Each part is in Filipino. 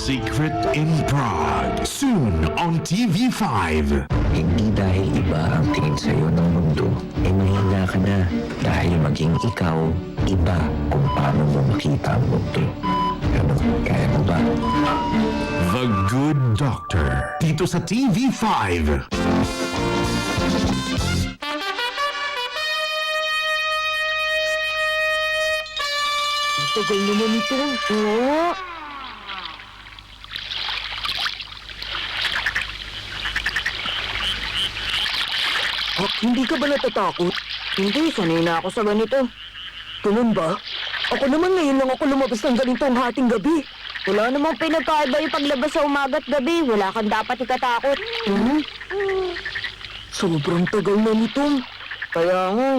Secret in Prague. Soon on TV5. Hindi dahil iba ang tingin sa'yo ng mundo, ay mahina ka na. Dahil maging ikaw, iba kung paano mo makita ang mundo. Ano, kaya mo ba? The Good Doctor. Dito sa TV5. Tagal naman ito. Oo. Oh, hindi ka ba natatakot? Hindi, sanay na ako sa ganito. Ganun ba? Ako naman ngayon lang ako lumabas ng ganitong hating gabi. Wala namang pinagkaiba yung paglabas sa umaga at gabi. Wala kang dapat ikatakot. Sobrang tagal na nito. Kaya nga,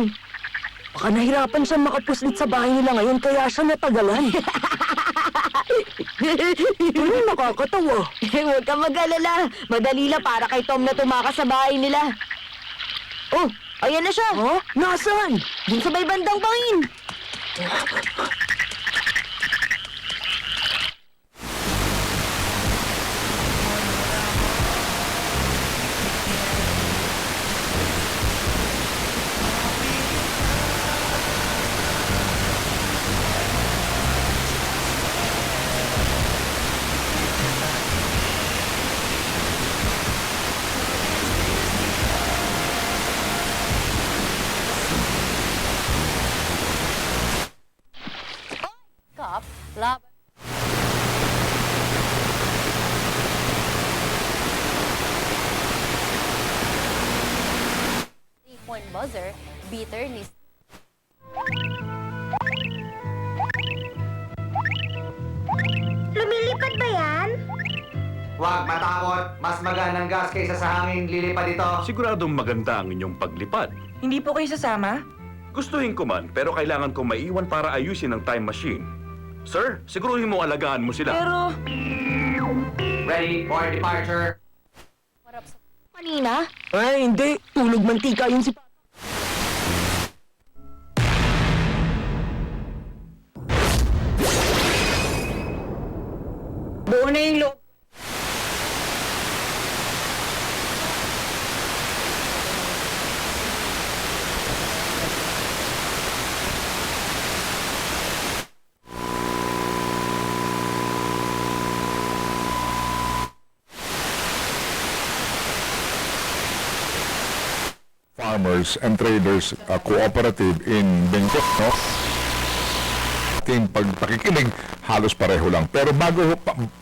baka nahirapan siya makapuslit sa bahay nila ngayon kaya siya natagalan. Nakakatawa. Huwag kang mag-alala. Madali lang para kay Tom na tumakas sa bahay nila. Oh, ayan na siya. Oh, nasaan? Dun sa may bandang bangin. Cup, laban. Three-point buzzer, beater ni... Lumilipad ba yan? Huwag matakot. Mas maganang gas kaysa sa hangin lilipad ito. Siguradong maganda ang inyong paglipad. Hindi po kayo sasama? Gustuhin ko man, pero kailangan kong maiwan para ayusin ang time machine. Sir, siguruhin mo alagaan mo sila. Pero... Ready for departure. Kanina? Ay, hindi. Tulog mantika yun si Papa. Buo na yung loob. Farmers and Traders Cooperative in Bangkok, no? Ating pagpakikinig, halos pareho lang. Pero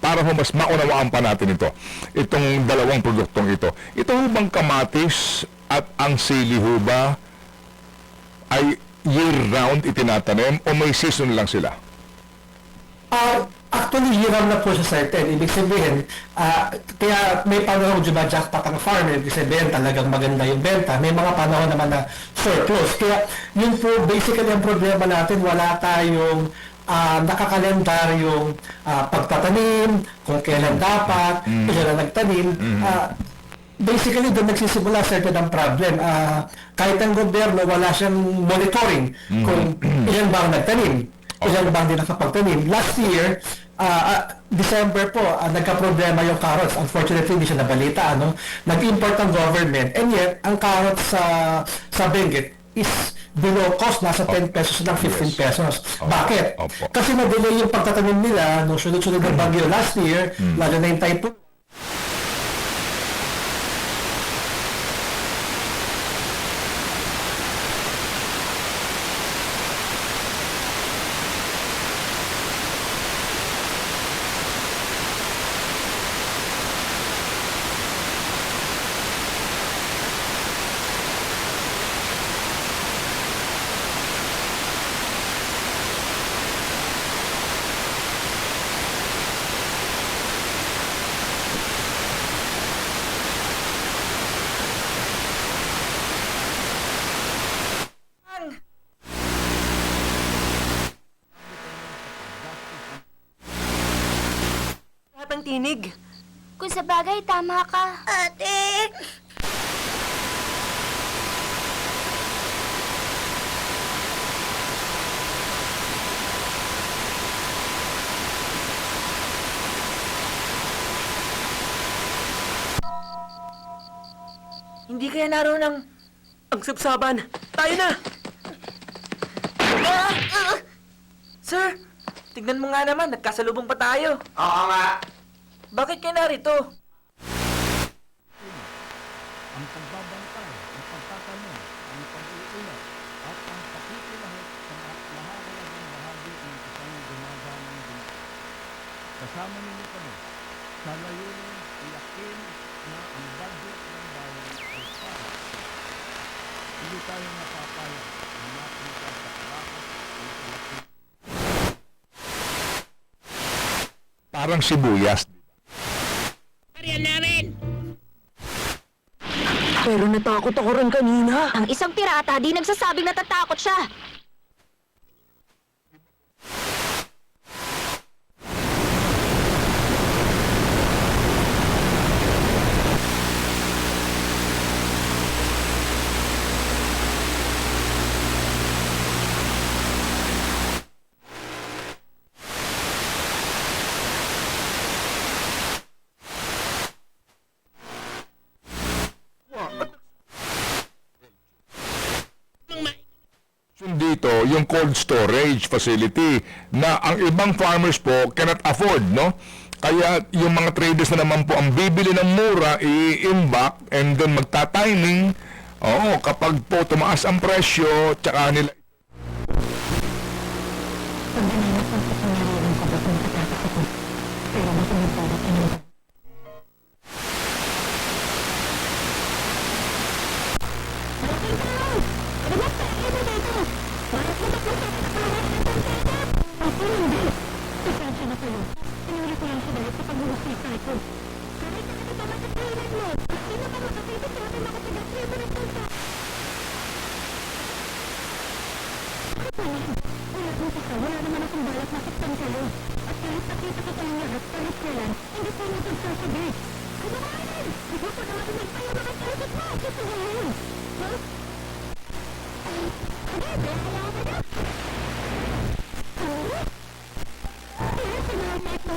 para ho mas maunawaan pa natin itong dalawang produktong ito. Ito ho bang kamatis at ang sili ho ba ay year-round itinatanim o may season lang sila? Actually, year-round na po siya certain. Ibig sabihin, kaya may panahon jackpot ang farmer, ibig sabihin talagang maganda yung benta. May mga panahon naman na surplus. Kaya yun po, basically ang problema natin, wala tayong nakakalendaryong pagtatanim, kung kailan dapat, kailan nagtanim. Basically, doon nagsisimula certain ang problem. Kahit ang gobyerno, wala siyang monitoring kung ilan ba ang nagtanim. Ilan ba hindi nakapagtanim? Last year, December po, nagka-problema yung carrots. Unfortunately, hindi siya nabalita. Nag-import ang government. And yet, ang carrots sa Benguet is below cost. Nasa 10 pesos lang, 15 pesos. Bakit? Kasi na-delay yung pagtatanim nila nung sunod-sunod ng bagyo last year, lalo na yung typhoon. Ang tinig. Kung sa bagay, tama ka. Ate! Hindi kaya naroon ang sabsaban. Tayo na! Sir, tignan mo nga naman, nagkasalubong pa tayo. Oo nga. Bakit kayo narito? Parang sibuyas. Pero natakot ako rin kanina. Ang isang pirata di nagsasabing natatakot siya. Dito, yung cold storage facility na ang ibang farmers po cannot afford, no? Kaya yung mga traders na naman po ang bibili ng mura, i-imbak and then magta-timing. Oo, kapag po tumaas ang presyo, tsaka nila Wala naman akong balak makita kayo. At kahit nakita ko kayong lahat, palit na lang. Hindi ko napagsasabi.